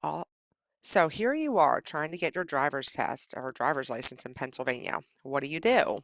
All, so here you are trying to get your driver's test or driver's license in Pennsylvania. What do you do?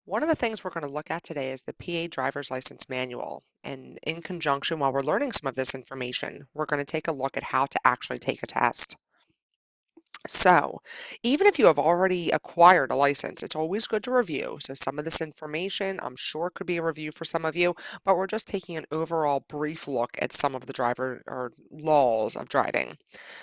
One of the things we're going to look at today is the PA driver's license manual. And in conjunction, while we're learning some of this information, we're going to take a look at how to actually take a test. So, even if you have already acquired a license, it's always good to review. So, some of this information I'm sure could be a review for some of you, but we're just taking an overall brief look at some of the driver or laws of driving.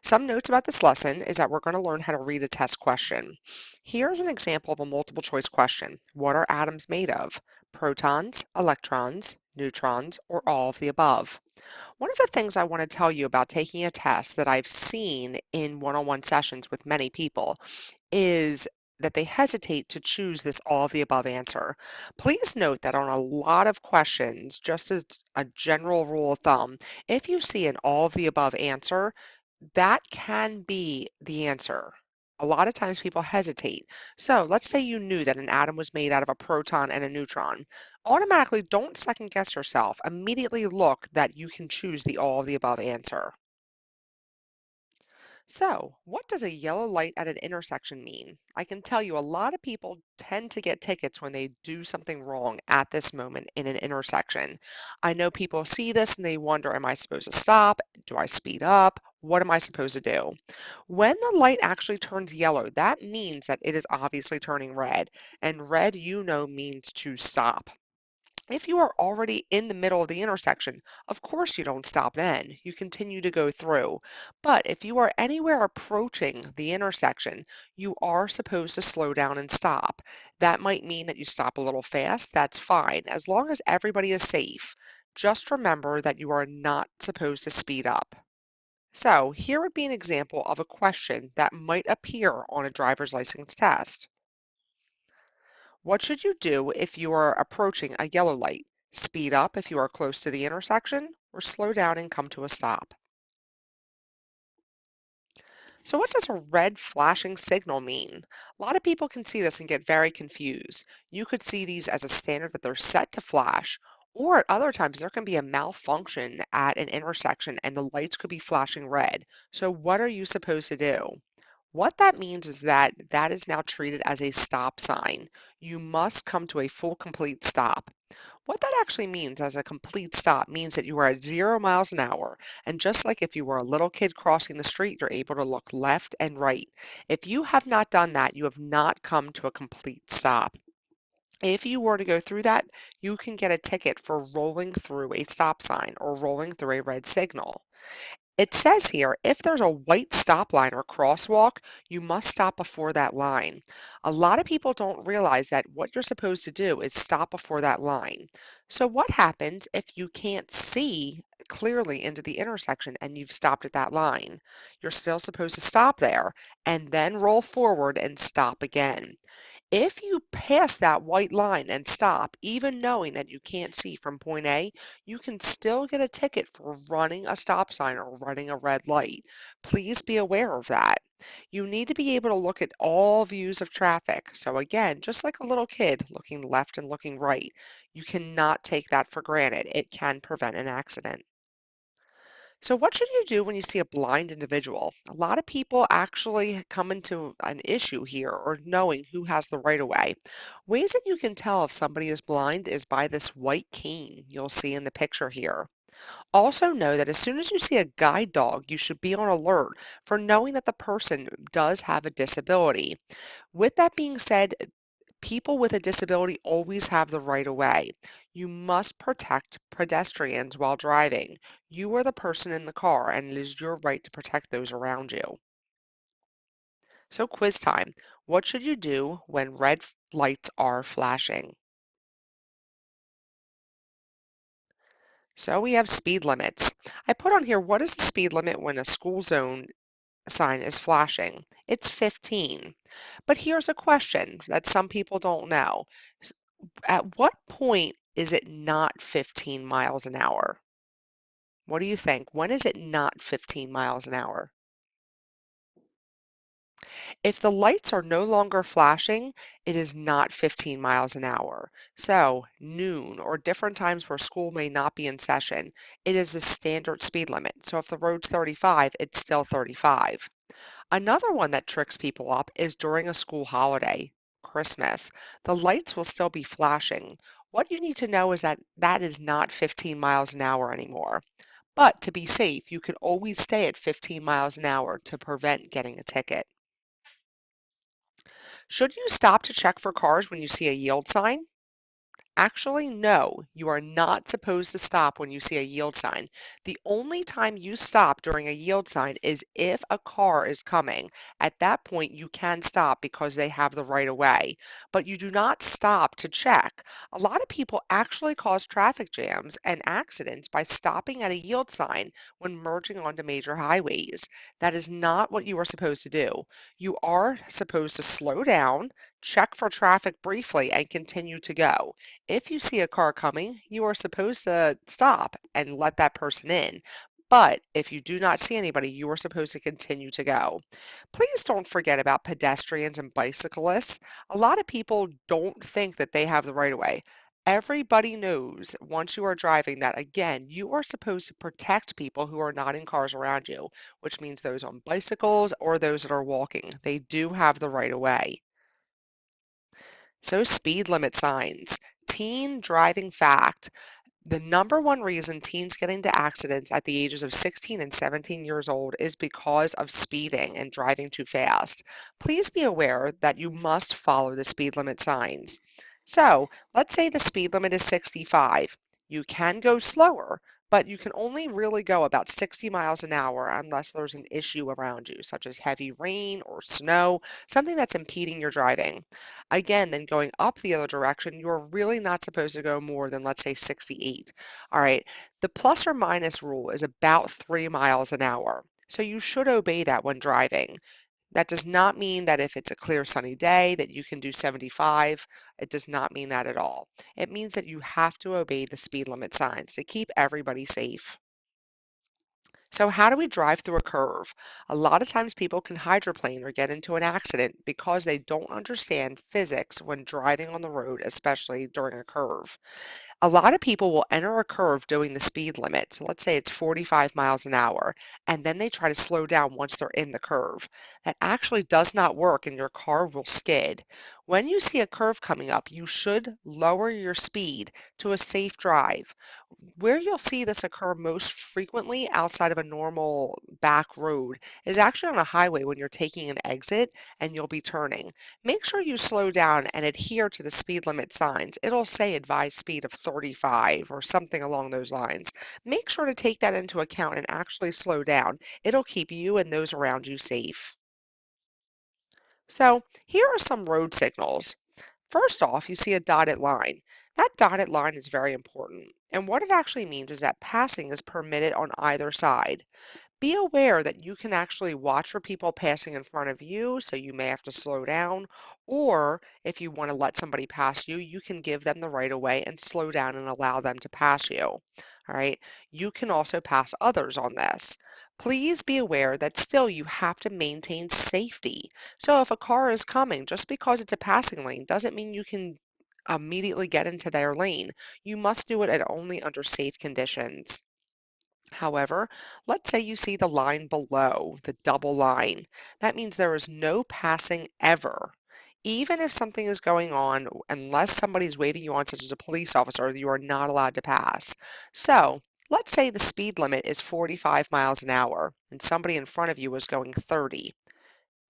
Some notes about this lesson is that we're going to learn how to read a test question. Here's an example of a multiple choice question. What are atoms made of? Protons, electrons, neutrons, or all of the above? One of the things I want to tell you about taking a test that I've seen in one-on-one sessions with many people is that they hesitate to choose this all of the above answer. Please note that on a lot of questions, just as a general rule of thumb, if you see an all of the above answer, that can be the answer. A lot of times people hesitate. So let's say you knew that an atom was made out of a proton and a neutron. Automatically, don't second guess yourself. Immediately look that you can choose the all of the above answer. So, what does a yellow light at an intersection mean? I can tell you a lot of people tend to get tickets when they do something wrong at this moment in an intersection. I know people see this and they wonder, am I supposed to stop? Do I speed up? What am I supposed to do? When the light actually turns yellow, that means that it is obviously turning red. And red, you know, means to stop. If you are already in the middle of the intersection, of course you don't stop then. You continue to go through. But if you are anywhere approaching the intersection, you are supposed to slow down and stop. That might mean that you stop a little fast. That's fine, as long as everybody is safe. Just remember that you are not supposed to speed up. So here would be an example of a question that might appear on a driver's license test. What should you do if you are approaching a yellow light? Speed up if you are close to the intersection, or slow down and come to a stop? So, what does a red flashing signal mean? A lot of people can see this and get very confused. You could see these as a standard that they're set to flash, or at other times there can be a malfunction at an intersection and the lights could be flashing red. So, what are you supposed to do? What that means is that that is now treated as a stop sign. You must come to a full complete stop. What that actually means as a complete stop means that you are at 0 miles an hour. And just like if you were a little kid crossing the street, you're able to look left and right. If you have not done that, you have not come to a complete stop. If you were to go through that, you can get a ticket for rolling through a stop sign or rolling through a red signal. It says here, if there's a white stop line or crosswalk, you must stop before that line. A lot of people don't realize that what you're supposed to do is stop before that line. So what happens if you can't see clearly into the intersection and you've stopped at that line? You're still supposed to stop there and then roll forward and stop again. If you pass that white line and stop, even knowing that you can't see from point A, you can still get a ticket for running a stop sign or running a red light. Please be aware of that. You need to be able to look at all views of traffic. So again, just like a little kid looking left and looking right, you cannot take that for granted. It can prevent an accident. So, what should you do when you see a blind individual? A lot of people actually come into an issue here or knowing who has the right of way. Ways that you can tell if somebody is blind is by this white cane you'll see in the picture here. Also, know that as soon as you see a guide dog, you should be on alert for knowing that the person does have a disability. With that being said, people with a disability always have the right of way. You must protect pedestrians while driving. You are the person in the car, and it is your right to protect those around you. So, quiz time. What should you do when red lights are flashing? So, we have speed limits. I put on here, what is the speed limit when a school zone sign is flashing? It's 15. But here's a question that some people don't know. At what point is it not 15 miles an hour? What do you think? When is it not 15 miles an hour? If the lights are no longer flashing, it is not 15 miles an hour. So, noon or different times where school may not be in session, it is the standard speed limit. So, if the road's 35, it's still 35. Another one that tricks people up is during a school holiday, Christmas. The lights will still be flashing. What you need to know is that that is not 15 miles an hour anymore. But to be safe, you can always stay at 15 miles an hour to prevent getting a ticket. Should you stop to check for cars when you see a yield sign? Actually, no, you are not supposed to stop when you see a yield sign. The only time you stop during a yield sign is if a car is coming. At that point, you can stop because they have the right of way, but you do not stop to check. A lot of people actually cause traffic jams and accidents by stopping at a yield sign when merging onto major highways. That is not what you are supposed to do. You are supposed to slow down, check for traffic briefly, and continue to go. If you see a car coming, you are supposed to stop and let that person in. But if you do not see anybody, you are supposed to continue to go. Please don't forget about pedestrians and bicyclists. A lot of people don't think that they have the right of way. Everybody knows once you are driving that, again, you are supposed to protect people who are not in cars around you, which means those on bicycles or those that are walking. They do have the right of way. So, speed limit signs. Teen driving fact. The number one reason teens get into accidents at the ages of 16 and 17 years old is because of speeding and driving too fast. Please be aware that you must follow the speed limit signs. So, let's say the speed limit is 65. You can go slower, but you can only really go about 60 miles an hour unless there's an issue around you, such as heavy rain or snow, something that's impeding your driving. Again, then going up the other direction, you're really not supposed to go more than, let's say, 68. All right. The plus or minus rule is about 3 miles an hour. So you should obey that when driving. That does not mean that if it's a clear sunny day that you can do 75. It does not mean that at all. It means that you have to obey the speed limit signs to keep everybody safe. So how do we drive through a curve? A lot of times people can hydroplane or get into an accident because they don't understand physics when driving on the road, especially during a curve. A lot of people will enter a curve doing the speed limit. So let's say it's 45 miles an hour, and then they try to slow down once they're in the curve. That actually does not work and your car will skid. When you see a curve coming up, you should lower your speed to a safe drive. Where you'll see this occur most frequently outside of a normal back road is actually on a highway when you're taking an exit and you'll be turning. Make sure you slow down and adhere to the speed limit signs. It'll say advised speed of 35 or something along those lines. Make sure to take that into account and actually slow down. It'll keep you and those around you safe. So, here are some road signals. First off, you see a dotted line. That dotted line is very important. And what it actually means is that passing is permitted on either side. Be aware that you can actually watch for people passing in front of you, so you may have to slow down. Or if you want to let somebody pass you, you can give them the right of way and slow down and allow them to pass you. All right. You can also pass others on this. Please be aware that still you have to maintain safety. So if a car is coming, just because it's a passing lane doesn't mean you can immediately get into their lane. You must do it at only under safe conditions. However, let's say you see the line below, the double line. That means there is no passing ever. Even if something is going on, unless somebody's waving you on, such as a police officer, you are not allowed to pass. So, let's say the speed limit is 45 miles an hour and somebody in front of you is going 30.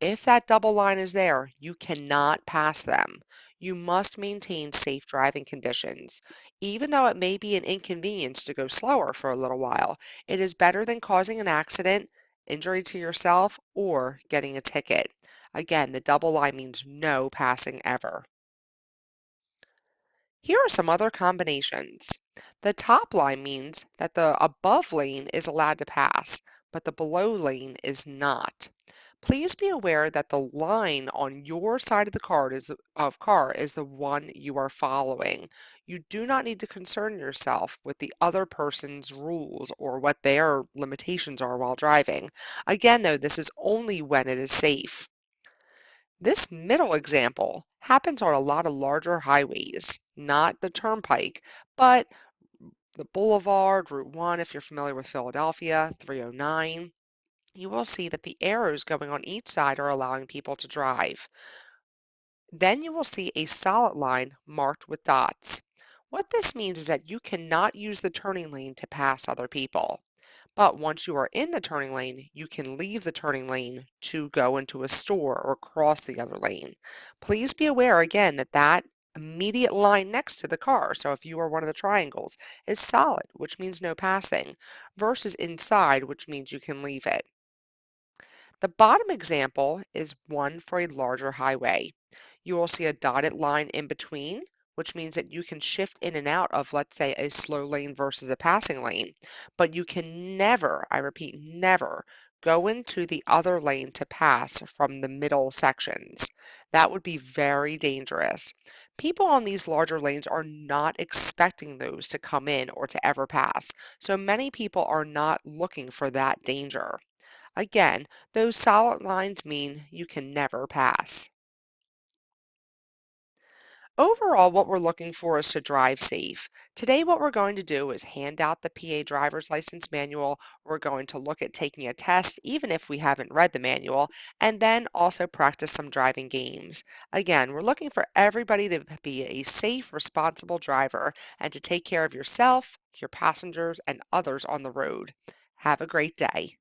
If that double line is there, you cannot pass them. You must maintain safe driving conditions. Even though it may be an inconvenience to go slower for a little while, it is better than causing an accident, injury to yourself, or getting a ticket. Again, the double line means no passing ever. Here are some other combinations. The top line means that the above lane is allowed to pass, but the below lane is not. Please be aware that the line on your side of the car is the one you are following. You do not need to concern yourself with the other person's rules or what their limitations are while driving. Again, though, this is only when it is safe. This middle example happens on a lot of larger highways, not the turnpike, but the Boulevard, Route 1, if you're familiar with Philadelphia, 309. You will see that the arrows going on each side are allowing people to drive. Then you will see a solid line marked with dots. What this means is that you cannot use the turning lane to pass other people. But once you are in the turning lane, you can leave the turning lane to go into a store or cross the other lane. Please be aware again that that immediate line next to the car, so if you are one of the triangles, is solid, which means no passing, versus inside, which means you can leave it. The bottom example is one for a larger highway. You will see a dotted line in between, which means that you can shift in and out of, let's say, a slow lane versus a passing lane, but you can never, I repeat, never go into the other lane to pass from the middle sections. That would be very dangerous. People on these larger lanes are not expecting those to come in or to ever pass, so many people are not looking for that danger. Again, those solid lines mean you can never pass. Overall, what we're looking for is to drive safe. Today, what we're going to do is hand out the PA driver's license manual. We're going to look at taking a test, even if we haven't read the manual, and then also practice some driving games. Again, we're looking for everybody to be a safe, responsible driver and to take care of yourself, your passengers, and others on the road. Have a great day.